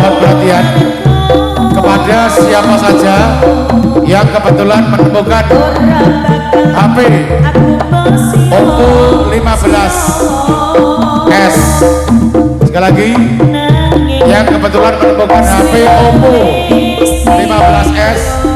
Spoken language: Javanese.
mohon perhatian kepada siapa saja yang kebetulan menemukan HP Oppo 15S. Sekali lagi, yang kebetulan menemukan HP Oppo 15S